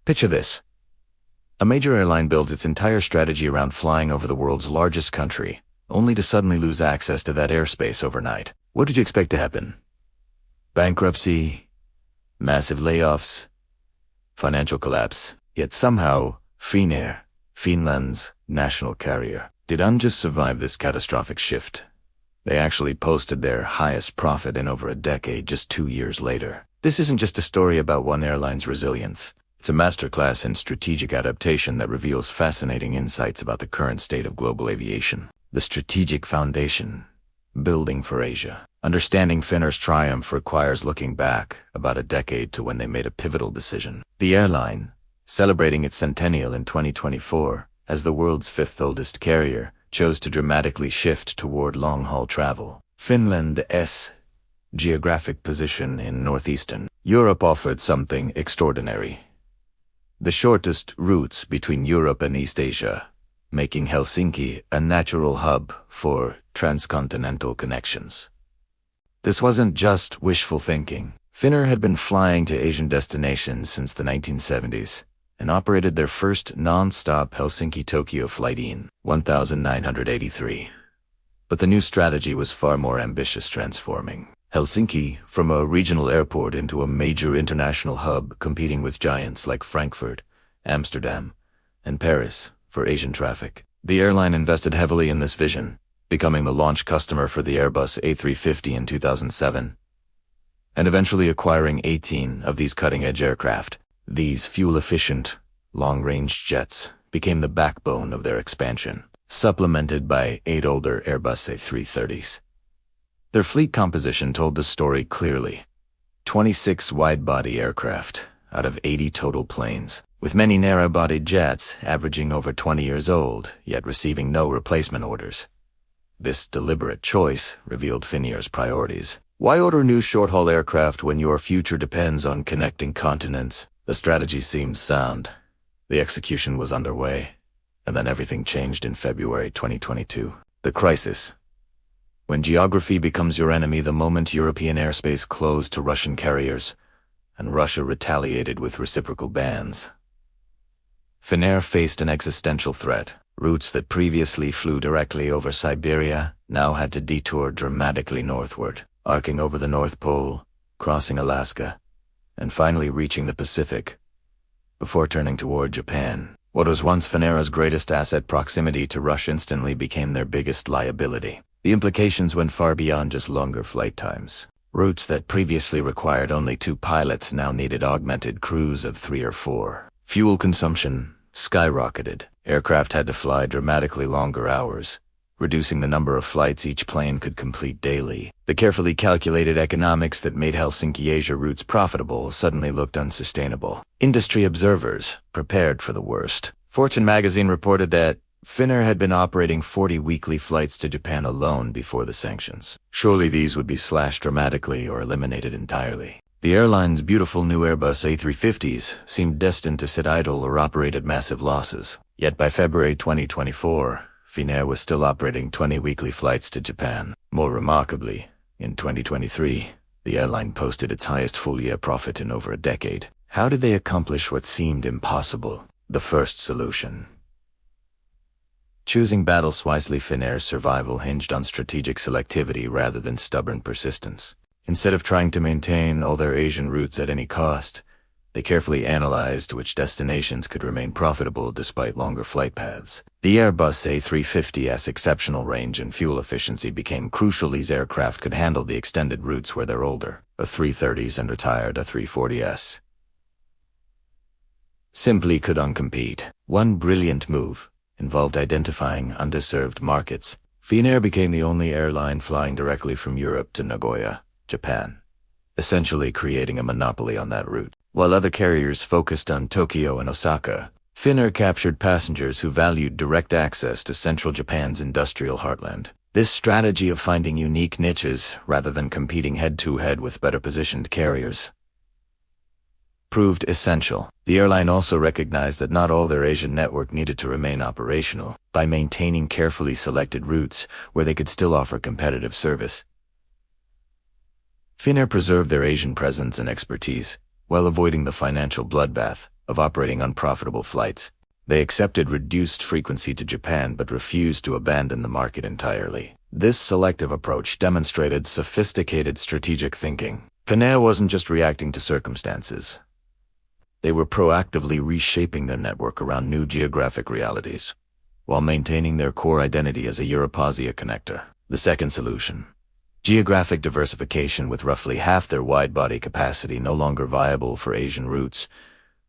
Picture this. A major airline builds its entire strategy around flying over the world's largest country, only to suddenly lose access to that airspace overnight. What did you expect to happen? Bankruptcy, massive layoffs, financial collapse. Yet somehow, Finnair, Finland's national carrier, didn't just survive this catastrophic shift. They actually posted their highest profit in over a decade just 2 years later. This isn't just a story about one airline's resilience. It's a masterclass in strategic adaptation that reveals fascinating insights about the current state of global aviation. The strategic foundation, building for Asia. Understanding Finnair's triumph requires looking back about a decade to when they made a pivotal decision. The airline, celebrating its centennial in 2024 as the world's fifth oldest carrier, chose to dramatically shift toward long-haul travel. Finland's geographic position in northeastern Europe offered something extraordinary. The shortest routes between Europe and East Asia, making Helsinki a natural hub for transcontinental connections. This wasn't just wishful thinking. Finnair had been flying to Asian destinations since the 1970s and operated their first non-stop Helsinki-Tokyo flight in 1983. But the new strategy was far more ambitious, transforming Helsinki from a regional airport into a major international hub competing with giants like Frankfurt, Amsterdam, and Paris for Asian traffic. The airline invested heavily in this vision, becoming the launch customer for the Airbus A350 in 2007, and eventually acquiring 18 of these cutting-edge aircraft. These fuel-efficient, long-range jets became the backbone of their expansion, supplemented by 8 older Airbus A330s. Their fleet composition told the story clearly. 26 wide-body aircraft out of 80 total planes, with many narrow-bodied jets averaging over 20 years old, yet receiving no replacement orders. This deliberate choice revealed Finnair's priorities. Why order new short-haul aircraft when your future depends on connecting continents? The strategy seemed sound. The execution was underway, and then everything changed in February 2022. The crisis. When geography becomes your enemy, the moment European airspace closed to Russian carriers, and Russia retaliated with reciprocal bans. Finnair faced an existential threat. Routes that previously flew directly over Siberia now had to detour dramatically northward, arcing over the North Pole, crossing Alaska, and finally reaching the Pacific, before turning toward Japan. What was once Finnair's greatest asset, proximity to Russia, instantly became their biggest liability. The implications went far beyond just longer flight times. Routes that previously required only 2 pilots now needed augmented crews of 3 or 4. Fuel consumption skyrocketed. Aircraft had to fly dramatically longer hours, reducing the number of flights each plane could complete daily. The carefully calculated economics that made Helsinki-Asia routes profitable suddenly looked unsustainable. Industry observers prepared for the worst. Fortune magazine reported that Finnair had been operating 40 weekly flights to Japan alone before the sanctions. Surely these would be slashed dramatically or eliminated entirely. The airline's beautiful new Airbus A350s seemed destined to sit idle or operate at massive losses. Yet by February 2024, Finnair was still operating 20 weekly flights to Japan. More remarkably, in 2023, the airline posted its highest full-year profit in over a decade. How did they accomplish what seemed impossible? The first solution. Choosing battles wisely. Finnair's survival hinged on strategic selectivity rather than stubborn persistence. Instead of trying to maintain all their Asian routes at any cost, they carefully analyzed which destinations could remain profitable despite longer flight paths. The Airbus A350's exceptional range and fuel efficiency became crucial. These aircraft could handle the extended routes where they're older. A330s and retired A340s simply couldn't compete. One brilliant move involved identifying underserved markets. Finnair became the only airline flying directly from Europe to Nagoya, Japan, essentially creating a monopoly on that route. While other carriers focused on Tokyo and Osaka, Finnair captured passengers who valued direct access to central Japan's industrial heartland. This strategy of finding unique niches rather than competing head-to-head with better-positioned carriers proved essential. The airline also recognized that not all their Asian network needed to remain operational. By maintaining carefully selected routes where they could still offer competitive service, Finnair preserved their Asian presence and expertise, while avoiding the financial bloodbath of operating unprofitable flights. They accepted reduced frequency to Japan but refused to abandon the market entirely. This selective approach demonstrated sophisticated strategic thinking. Finnair wasn't just reacting to circumstances. They were proactively reshaping their network around new geographic realities, while maintaining their core identity as a Europe-Asia connector. The second solution: geographic diversification. With roughly half their wide-body capacity no longer viable for Asian routes,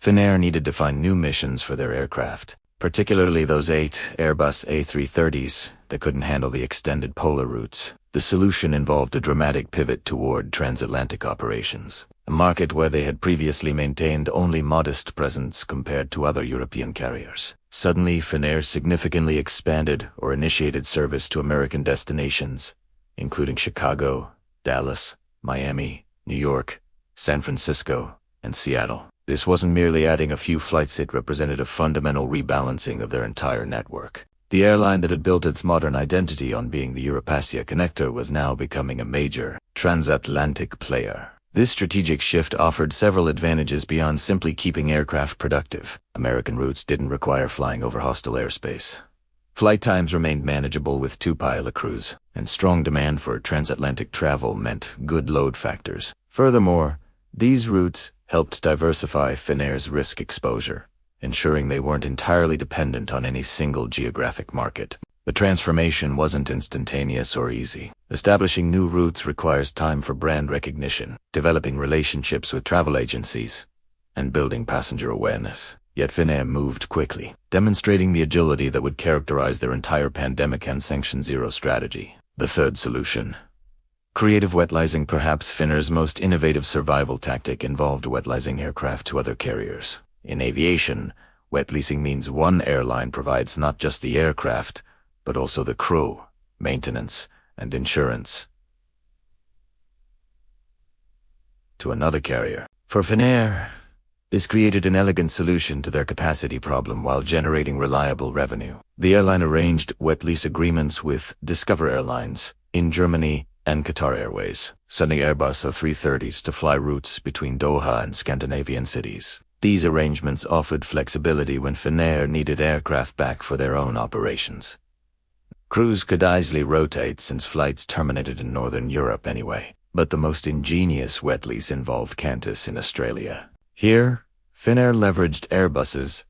Finnair needed to find new missions for their aircraft, particularly those 8 Airbus A330s that couldn't handle the extended polar routes. The solution involved a dramatic pivot toward transatlantic operations, a market where they had previously maintained only modest presence compared to other European carriers. Suddenly, Finnair significantly expanded or initiated service to American destinations, including Chicago, Dallas, Miami, New York, San Francisco, and Seattle. This wasn't merely adding a few flights, it represented a fundamental rebalancing of their entire network. The airline that had built its modern identity on being the Europe-Asia connector was now becoming a major transatlantic player. This strategic shift offered several advantages beyond simply keeping aircraft productive. American routes didn't require flying over hostile airspace. Flight times remained manageable with 2 pilot crews, and strong demand for transatlantic travel meant good load factors. Furthermore, these routes helped diversify Finnair's risk exposure, ensuring they weren't entirely dependent on any single geographic market. The transformation wasn't instantaneous or easy. Establishing new routes requires time for brand recognition, developing relationships with travel agencies, and building passenger awareness. Yet Finnair moved quickly, demonstrating the agility that would characterize their entire pandemic and Sanction Zero strategy. The third solution: creative wet-leasing. Perhaps Finnair's most innovative survival tactic involved wet-leasing aircraft to other carriers. In aviation, wet-leasing means one airline provides not just the aircraft, but also the crew, maintenance, and insurance to another carrier. For Finnair, this created an elegant solution to their capacity problem while generating reliable revenue. The airline arranged wet-lease agreements with Discover Airlines in Germany and Qatar Airways, sending Airbus A330s to fly routes between Doha and Scandinavian cities. These arrangements offered flexibility when Finnair needed aircraft back for their own operations. Crews could easily rotate since flights terminated in Northern Europe anyway. But the most ingenious wet lease involved Qantas in Australia. Here, Finnair leveraged Airbus's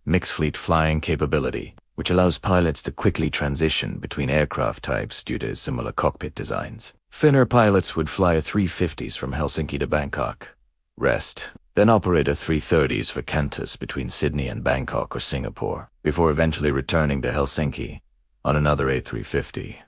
mixed-fleet flying capability, which allows pilots to quickly transition between aircraft types due to similar cockpit designs. Finnair pilots would fly A350s from Helsinki to Bangkok, rest, then operate A330s for Qantas between Sydney and Bangkok or Singapore, before eventually returning to Helsinki on another A350.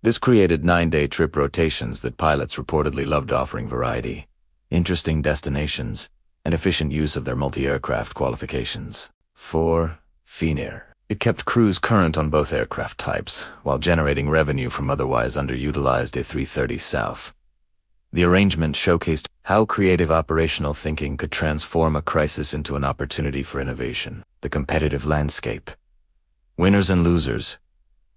This created 9-day trip rotations that pilots reportedly loved, offering variety, interesting destinations, and efficient use of their multi-aircraft qualifications. 4. Finnair. It kept crews current on both aircraft types, while generating revenue from otherwise underutilized A330 South. The arrangement showcased how creative operational thinking could transform a crisis into an opportunity for innovation. The competitive landscape. Winners and losers.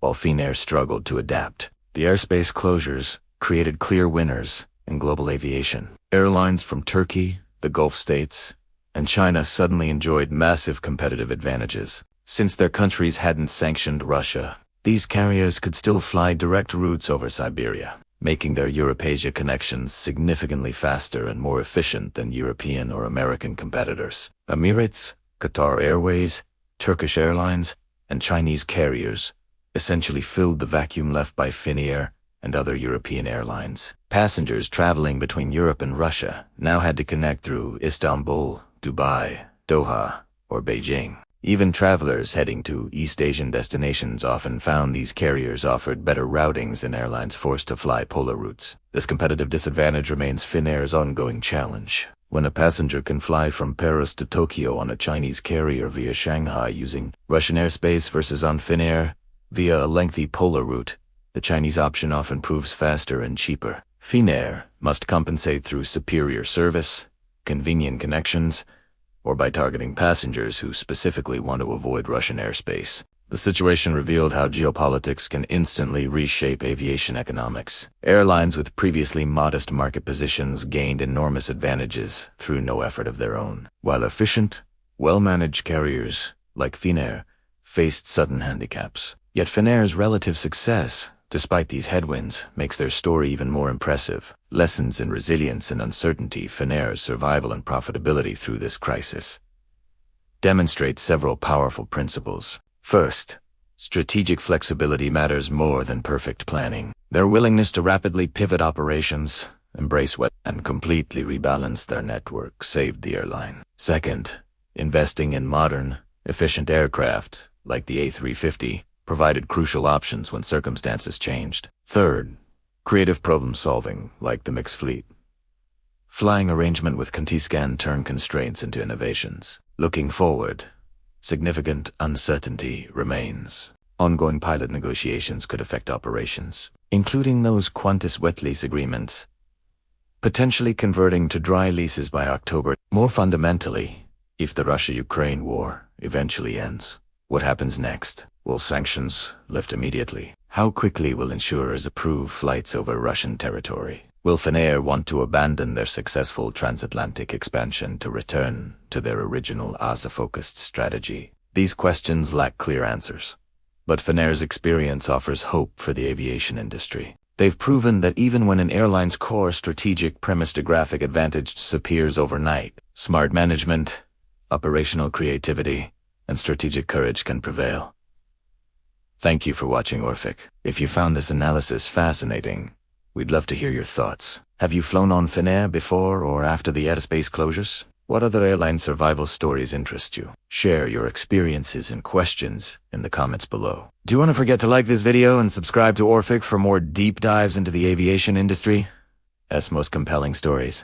While Finnair struggled to adapt, the airspace closures created clear winners in global aviation. Airlines from Turkey, the Gulf states, and China suddenly enjoyed massive competitive advantages. Since their countries hadn't sanctioned Russia, these carriers could still fly direct routes over Siberia, making their Europe-Asia connections significantly faster and more efficient than European or American competitors. Emirates, Qatar Airways, Turkish Airlines, and Chinese carriers essentially filled the vacuum left by Finnair and other European airlines. Passengers traveling between Europe and Russia now had to connect through Istanbul, Dubai, Doha, or Beijing. Even travelers heading to East Asian destinations often found these carriers offered better routings than airlines forced to fly polar routes. This competitive disadvantage remains Finnair's ongoing challenge. When a passenger can fly from Paris to Tokyo on a Chinese carrier via Shanghai using Russian airspace versus on Finnair via a lengthy polar route, the Chinese option often proves faster and cheaper. Finnair must compensate through superior service, convenient connections, or by targeting passengers who specifically want to avoid Russian airspace. The situation revealed how geopolitics can instantly reshape aviation economics. Airlines with previously modest market positions gained enormous advantages through no effort of their own, while efficient, well-managed carriers, like Finnair, faced sudden handicaps. Yet Finnair's relative success, despite these headwinds, makes their story even more impressive. Lessons in resilience and uncertainty. Finnair's survival and profitability through this crisis demonstrate several powerful principles. First, strategic flexibility matters more than perfect planning. Their willingness to rapidly pivot operations, embrace and completely rebalance their network saved the airline. Second, investing in modern, efficient aircraft, like the A350, provided crucial options when circumstances changed. Third, creative problem-solving, like the mixed fleet flying arrangement with Qantas turned constraints into innovations. Looking forward, significant uncertainty remains. Ongoing pilot negotiations could affect operations, including those Qantas wet-lease agreements, potentially converting to dry leases by October. More fundamentally, if the Russia-Ukraine war eventually ends, what happens next? Will sanctions lift immediately? How quickly will insurers approve flights over Russian territory? Will Finnair want to abandon their successful transatlantic expansion to return to their original Asia-focused strategy? These questions lack clear answers, but Finnair's experience offers hope for the aviation industry. They've proven that even when an airline's core strategic premise geographic advantage disappears overnight, smart management, operational creativity, and strategic courage can prevail. Thank you for watching Orphiq. If you found this analysis fascinating, we'd love to hear your thoughts. Have you flown on Finnair before or after the Airspace closures? What other airline survival stories interest you? Share your experiences and questions in the comments below. Do you want to forget to like this video and subscribe to Orphiq for more deep dives into the aviation industry's most compelling stories?